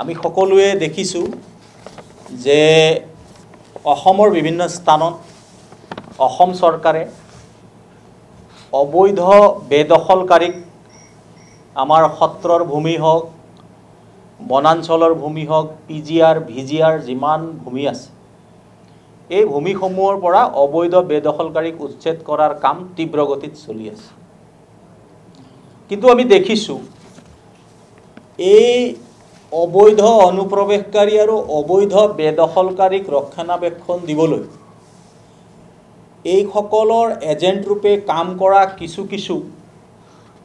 আমি সকলোৱে দেখিছোঁ যে অসমৰ বিভিন্ন স্থানত অসম চৰকাৰে অবৈধ বেদখলকাৰীক আমাৰ সত্ৰৰ ভূমি হওক বনাঞ্চলৰ ভূমি হওক পিজিআৰ ভিজিআৰ যিমান ভূমি আছে এই ভূমিসমূহৰ পৰা অবৈধ বেদখলকাৰীক উচ্ছেদ কৰাৰ কাম তীব্ৰ গতিত চলি আছে কিন্তু আমি দেখিছোঁ এই অবৈধ অনুপ্ৰৱেশকাৰী আৰু অবৈধ বেদখলকাৰীক ৰক্ষণাবেক্ষণ দিবলৈ এই সকলৰ এজেণ্ট ৰূপে কাম কৰা কিছু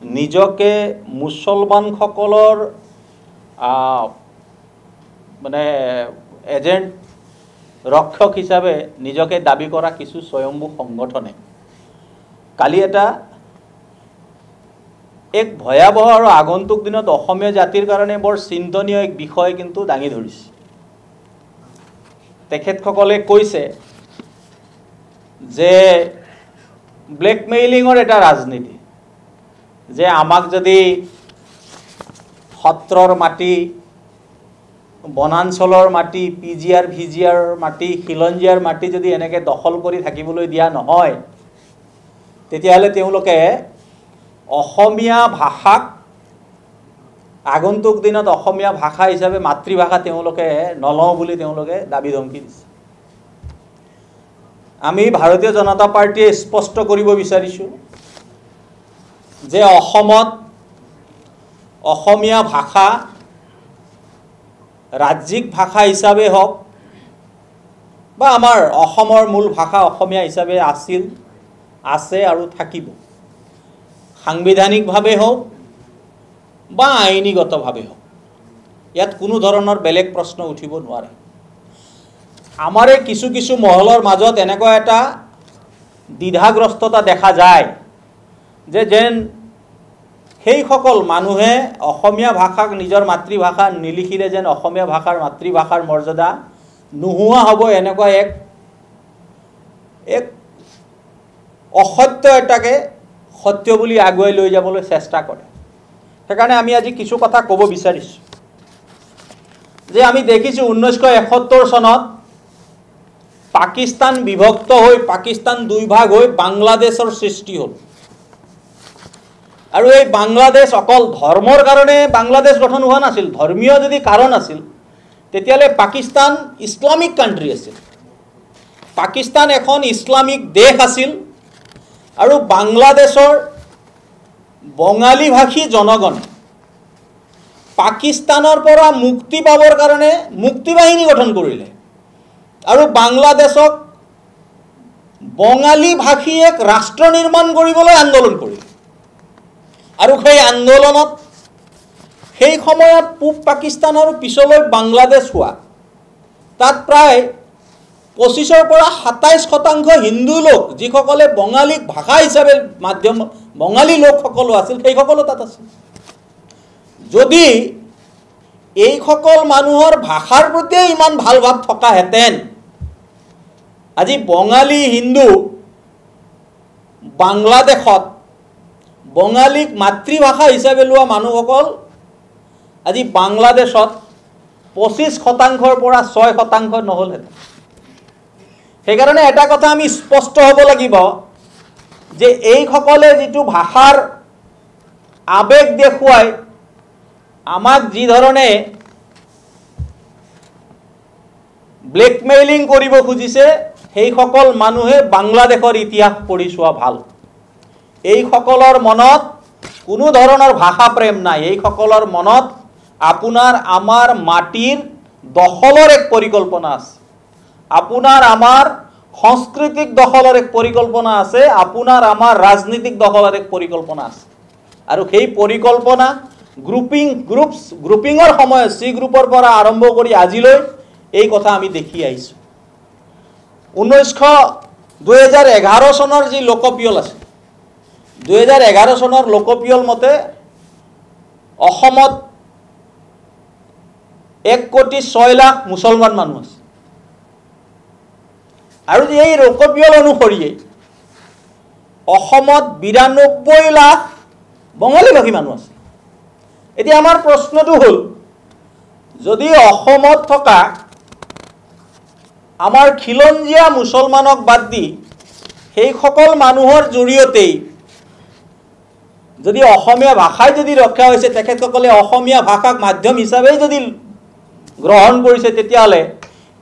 নিজকে মুছলমানসকলৰ মানে এজেণ্ট ৰক্ষক হিচাপে নিজকে দাবী কৰা কিছু স্বয়ম্ভূ সংগঠনে কালি এটা এক ভয়াবহ আৰু আগন্তুক দিনত অসমীয়া জাতিৰ কাৰণে বৰ চিন্তনীয় এক বিষয় কিন্তু দাঙি ধৰিছে তেখেতসকলে কৈছে যে ব্লেকমেইলিঙৰ এটা ৰাজনীতি যে আমাক যদি সত্ৰৰ মাটি বনাঞ্চলৰ মাটি পিজিআৰ ভিজিআৰ মাটি খিলঞ্জীয়াৰ মাটি যদি এনেকৈ দখল কৰি থাকিবলৈ দিয়া নহয় তেতিয়াহ'লে তেওঁলোকে অসমীয়া ভাষাক আগন্তুক দিনত অসমীয়া ভাষা হিচাপে মাতৃভাষা তেওঁলোকে নলওঁ বুলি তেওঁলোকে দাবী ধমকি দিছে আমি ভাৰতীয় জনতা পাৰ্টিয়ে স্পষ্ট কৰিব বিচাৰিছোঁ যে অসমত অসমীয়া ভাষা ৰাজ্যিক ভাষা হিচাপে হওক বা আমাৰ অসমৰ মূল ভাষা অসমীয়া হিচাপে আছে আৰু থাকিব সাংবিধানিকভাৱে হওক বা আইনীগতভাৱে হওক ইয়াত কোনো ধৰণৰ বেলেগ প্ৰশ্ন উঠিব নোৱাৰে আমাৰে কিছু মহলৰ মাজত এনেকুৱা এটা দ্বিধাগ্ৰস্ততা দেখা যায় যে যেন সেইসকল মানুহে অসমীয়া ভাষাক নিজৰ মাতৃভাষা নিলিখিলে যেন অসমীয়া ভাষাৰ মাতৃভাষাৰ মৰ্যাদা নোহোৱা হ'ব এনেকুৱা এক অসত্য এটাকে সত্য বুলি আগুৱাই লৈ যাবলৈ চেষ্টা কৰে সেইকাৰণে আমি আজি কিছু কথা ক'ব বিচাৰিছোঁ যে আমি দেখিছোঁ 1971 চনত পাকিস্তান বিভক্ত হৈ পাকিস্তান দুই ভাগ হৈ বাংলাদেশৰ সৃষ্টি হ'ল আৰু এই বাংলাদেশ অকল ধৰ্মৰ কাৰণে বাংলাদেশ গঠন হোৱা নাছিল ধৰ্মীয় যদি কাৰণ আছিল তেতিয়ালে পাকিস্তান ইছলামিক কাণ্ট্ৰি আছিল পাকিস্তান এখন ইছলামিক দেশ আছিল আৰু বাংলাদেশৰ বঙালী ভাষী জনগণে পাকিস্তানৰ পৰা মুক্তি পাবৰ কাৰণে মুক্তি বাহিনী গঠন কৰিলে আৰু বাংলাদেশক বঙালী ভাষী এক ৰাষ্ট্ৰ নিৰ্মাণ কৰিবলৈ আন্দোলন কৰিলে আৰু সেই আন্দোলনত সেই সময়ত পূব পাকিস্তান আৰু পিছলৈ বাংলাদেশ হোৱা তাত প্ৰায় 25 পৰা 27% হিন্দু লোক যিসকলে বঙালীক ভাষা হিচাপে মাধ্যম বঙালী লোকসকল আছিল সেইসকলো তাত আছিল যদি এইসকল মানুহৰ ভাষাৰ প্ৰতি ইমান ভাল ভাৱ থকা হেতেন আজি বঙালী হিন্দু বাংলাদেশত বঙালীক মাতৃভাষা হিচাপে লোৱা মানুহসকল আজি বাংলাদেশত 25%ৰ পৰা 6% নহ'লহেঁতেন সেইকাৰণে এটা কথা আমি স্পষ্ট হ'ব লাগিব যে এইসকলে যিটো ভাষাৰ আবেগ দেখুৱাই আমাক যি ধৰণে ব্লেকমেইলিং কৰিব খুজিছে সেইসকল মানুহে বাংলাদেশৰ ইতিহাস পঢ়ি চোৱা ভাল এইসকলৰ মনত কোনো ধৰণৰ ভাষা প্ৰেম নাই এইসকলৰ মনত আপোনাৰ আমাৰ মাটিৰ দখলৰ এক পৰিকল্পনা আছে আপোনাৰ আমাৰ সাংস্কৃতিক দখলৰ এক পৰিকল্পনা আছে আপোনাৰ আমাৰ ৰাজনীতিক দখলৰ এক পৰিকল্পনা আছে আৰু সেই পৰিকল্পনা গ্ৰুপিঙৰ সময়ত চি গ্ৰুপৰ পৰা আৰম্ভ কৰি আজিলৈ এই কথা আমি দেখি আহিছোঁ 2011 চনৰ যি লোকপিয়ল আছে 2011 চনৰ লোকপিয়ল মতে অসমত 1,06,00,000 মুছলমান মানুহ আছে আৰু এই লোকপিয়ল অনুসৰি অসমত 92 লাখ বঙালী ভাষী মানুহ আছে এতিয়া আমাৰ প্ৰশ্নটো হ'ল যদি অসমত থকা আমাৰ খিলঞ্জীয়া মুছলমানক বাদ দি সেই সকল মানুহৰ জৰিয়তেই যদি অসমীয়া ভাষাই যদি ৰক্ষা হৈছে, তেখেতসকলে অসমীয়া ভাষাক মাধ্যম হিচাপে যদি গ্ৰহণ কৰিছে, তেতিয়াহ'লে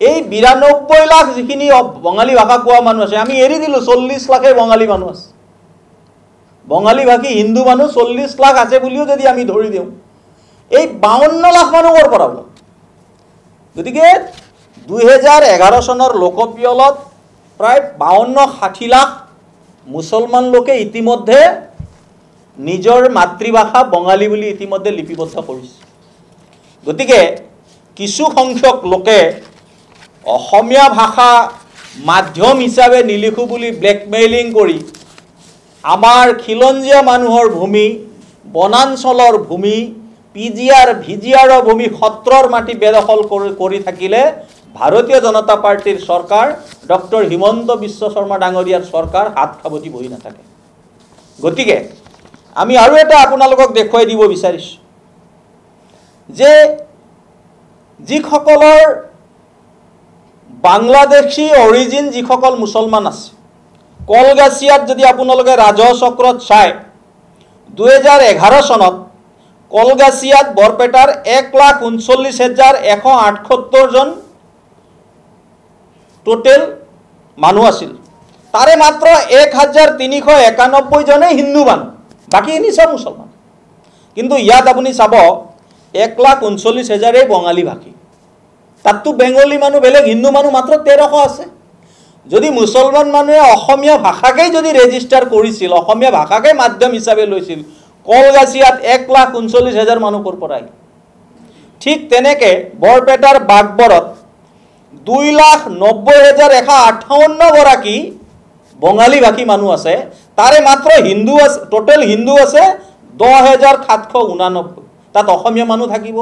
এই ৯২ লাখ যিখিনি বঙালী ভাষা কোৱা মানুহ আছে, আমি এৰি দিলোঁ ৪০ লাখে বঙালী মানুহ আছে। বঙালী ভাষী হিন্দু মানুহ ৪০ লাখ আছে বুলিও যদি আমি ধৰি দিওঁ, এই ৫২ লাখ মানুহৰ পৰা ওলাব। গতিকে ২০১১ চনৰ লোকপিয়লত প্ৰায় ৫২-৬০ লাখ মুছলমান লোকে ইতিমধ্যে নিজৰ মাতৃভাষা বঙালী বুলি ইতিমধ্যে লিপিবদ্ধ কৰিছে। গতিকে কিছু সংখ্যক লোকে অসমীয়া ভাষা মাধ্যম হিচাপে নিলিখো বুলি ব্লেকমেইলিং কৰি আমাৰ খিলঞ্জীয়া মানুহৰ ভূমি, বনাঞ্চলৰ ভূমি, পিজিআৰ ভিজিআৰৰ ভূমি, সত্ৰৰ মাটি বেদখল কৰি থাকিলে ভাৰতীয় জনতা পাৰ্টিৰ চৰকাৰ, ডক্টৰ হিমন্ত বিশ্ব শৰ্মা ডাঙৰীয়াৰ চৰকাৰ হাত সাৱটি বহি নাথাকে। গতিকে আমি আৰু এটা আপোনালোকক দেখুৱাই দিব বিচাৰিছোঁ যে যিসকলৰ বাংলাদেশী অৰিজিন যিসকল মুছলমান আছে, কলগাছিয়াত যদি আপোনালোকে ৰাজহ চক্ৰত চাই ২০১১ চনত কলগাছিয়াত বৰপেটাৰ ১,৩৯,১৭৮ জন টোটেল মানুহ আছিল। তাৰে মাত্ৰ ১,৩৯১ জনেই হিন্দু মানুহ, বাকীখিনি চব মুছলমান। কিন্তু ইয়াত আপুনি চাব ১,৩৯,০০০ বঙালী ভাষী, তাততো বেংগলী মানুহ বেলেগ, হিন্দু মানুহ মাত্ৰ ১৩০০ আছে। যদি মুছলমান মানুহে অসমীয়া ভাষাকেই যদি ৰেজিষ্টাৰ কৰিছিল, অসমীয়া ভাষাকে মাধ্যম হিচাপে লৈছিল, কলগাছিয়াত ১,৩৯,০০০ মানুহ ক'ৰ পৰা আহিল? ঠিক তেনেকৈ বৰপেটাৰ বাগবৰত ২,৯০,১৫৮ গৰাকী বঙালী ভাষী মানুহ আছে, তাৰে মাত্ৰ হিন্দু আছে, টোটেল হিন্দু আছে ১০,৭৮৯। তাত অসমীয়া মানুহ থাকিব,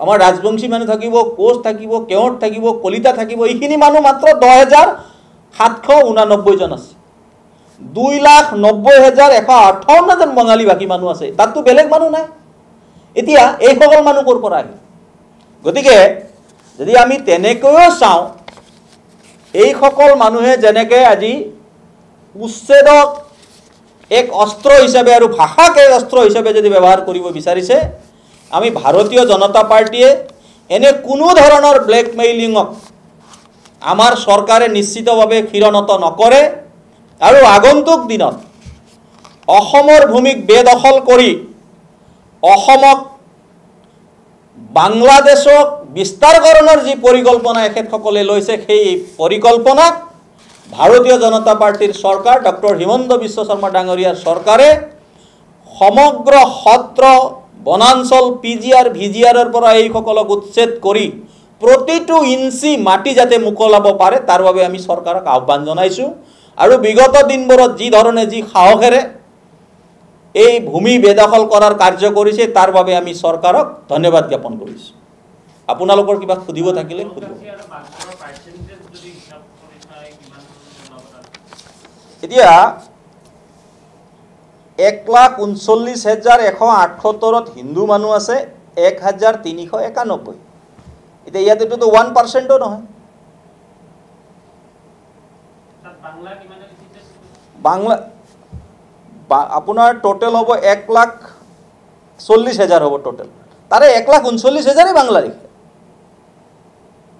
আমাৰ ৰাজবংশী মানুহ থাকিব, কোচ থাকিব, কেওট থাকিব, কলিতা থাকিব, এইখিনি মানুহ মাত্ৰ ১০,৭৮৯ জন আছে। ২,৯০,১৫৮ জন বঙালী ভাষী মানুহ আছে, তাততো বেলেগ মানুহ নাই। এতিয়া এইসকল মানুহ ক'ৰ পৰা আহিল? গতিকে যদি আমি তেনেকৈও চাওঁ, এইসকল মানুহে যেনেকৈ আজি উচ্ছেদক এক অস্ত্ৰ হিচাপে আৰু ভাষাক এক অস্ত্ৰ হিচাপে যদি ব্যৱহাৰ কৰিব বিচাৰিছে, আমি ভাৰতীয় জনতা পাৰ্টীয়ে এনে কোনো ধৰণৰ ব্লেকমেইলিঙক আমাৰ চৰকাৰে নিশ্চিতভাৱে ক্ষীৰণত নকৰে। আৰু আগন্তুক দিনত অসমৰ ভূমিক বেদখল কৰি অসমক বাংলাদেশক বিস্তাৰকৰণৰ যি পৰিকল্পনা এখেতসকলে লৈছে, সেই পৰিকল্পনাক ভাৰতীয় জনতা পাৰ্টিৰ চৰকাৰ, ডক্টৰ হিমন্ত বিশ্ব শৰ্মা ডাঙৰীয়াৰ চৰকাৰে সমগ্ৰ সত্ৰ, বনাঞ্চল, পিজিআৰ ভিজিআৰৰ পৰা এইসকলক উচ্ছেদ কৰি প্ৰতিটো ইঞ্চি মাটি যাতে মোকলাব পাৰে, তাৰ বাবে আমি চৰকাৰক আহ্বান জনাইছোঁ। আৰু বিগত দিনবোৰত যি ধৰণে যি সাহসেৰে এই ভূমি বেদখল কৰাৰ কাৰ্য কৰিছে, তাৰ বাবে আমি চৰকাৰক ধন্যবাদ জ্ঞাপন কৰিছোঁ। আপোনালোকৰ কিবা সুধিব থাকিলে সুধিব। এতিয়া ১,৩৯,১৭৮ হিন্দু মানুহ আছে, ১,৩৯৯। এতিয়া ইয়াত এইটোতো 1%ও নহয়। বাংলা আপোনাৰ টোটেল হ'ব ১,৪০,০০০ হ'ব টোটেল, তাৰে ১,৩৯,০০০ বাংলা লিখে।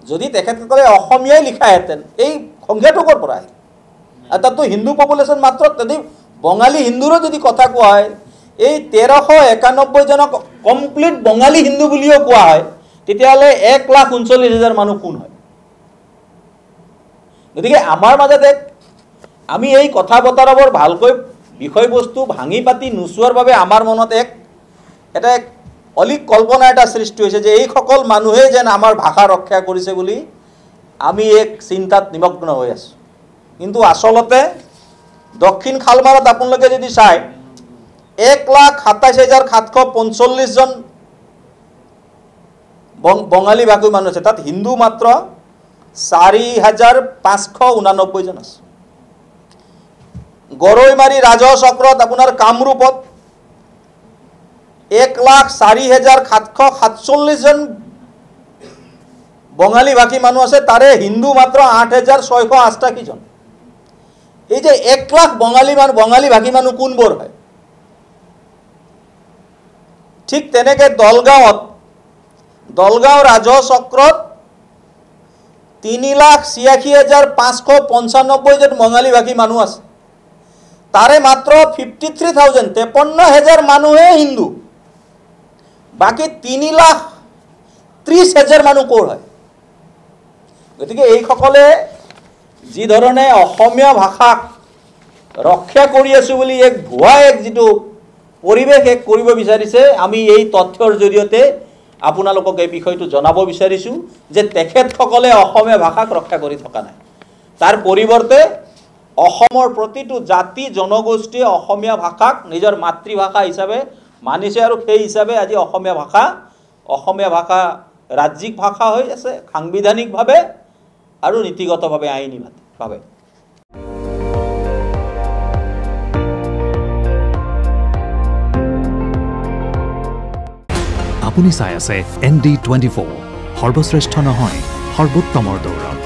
যদি তেখেতসকলে অসমীয়াই লিখাহেঁতেন, এই সংখ্যাটো ক'ৰ পৰা আহিল? আৰু তাততো হিন্দু পপুলেশ্যন মাত্ৰ, যদি বঙালী হিন্দুৰো যদি কথা কোৱা হয়, এই ১৩৯১ জনক কমপ্লিট বঙালী হিন্দু বুলিও কোৱা হয়, তেতিয়াহ'লে ১,৩৯,০০০ মানুহ কোন হয়? গতিকে আমাৰ মাজতে আমি এই কথা বতৰাবোৰ ভালকৈ বিষয়বস্তু ভাঙি পাতি নোচোৱাৰ বাবে আমাৰ মনত এটা অলিক কল্পনা এটা সৃষ্টি হৈছে যে এইসকল মানুহেই যেন আমাৰ ভাষা ৰক্ষা কৰিছে বুলি আমি এক চিন্তাত নিমগ্ন হৈ আছোঁ। কিন্তু আচলতে দক্ষিণ খালমাৰত আপোনালোকে যদি চাই ১,২৭,৭৪৫ জন বঙালী ভাষী মানুহ আছে, তাত হিন্দু মাত্ৰ ৪,৫৮৯ জন আছে। গৰৈমাৰী ৰাজহ চক্ৰত আপোনাৰ কামৰূপত 1,04,747 জন বঙালী ভাষী মানুহ আছে, তাৰে হিন্দু মাত্ৰ 8,688 জন। এই যে 1 লাখ বঙালী ভাষী মানুহ কোনবোৰ হয়? ঠিক তেনেকৈ দলগাঁও ৰাজহ চক্ৰত 3,86,595 জন বঙালী ভাষী মানুহ আছে, তাৰে মাত্ৰ 53,000 53,000 মানুহে হিন্দু, বাকী 3,30,000 মানুহ ক'ৰ হয়? গতিকে এইসকলে যি ধৰণে অসমীয়া ভাষাক ৰক্ষা কৰি আছোঁ বুলি এক ভুৱা যিটো পৰিৱেশ কৰিব বিচাৰিছে, আমি এই তথ্যৰ জৰিয়তে আপোনালোকক এই বিষয়টো জনাব বিচাৰিছোঁ যে তেখেতসকলে অসমীয়া ভাষাক ৰক্ষা কৰি থকা নাই। তাৰ পৰিৱৰ্তে অসমৰ প্ৰতিটো জাতি জনগোষ্ঠীয়ে অসমীয়া ভাষাক নিজৰ মাতৃভাষা হিচাপে মানিছে, আৰু সেই হিচাপে আজি অসমীয়া ভাষা ৰাজ্যিক ভাষা হৈ আছে সাংবিধানিকভাৱে আৰু নীতিগতভাৱে আইনীভাৱে। আপুনি চাই আছে ND24, সৰ্বশ্ৰেষ্ঠ নহয় সৰ্বোত্তমৰ দৌৰত।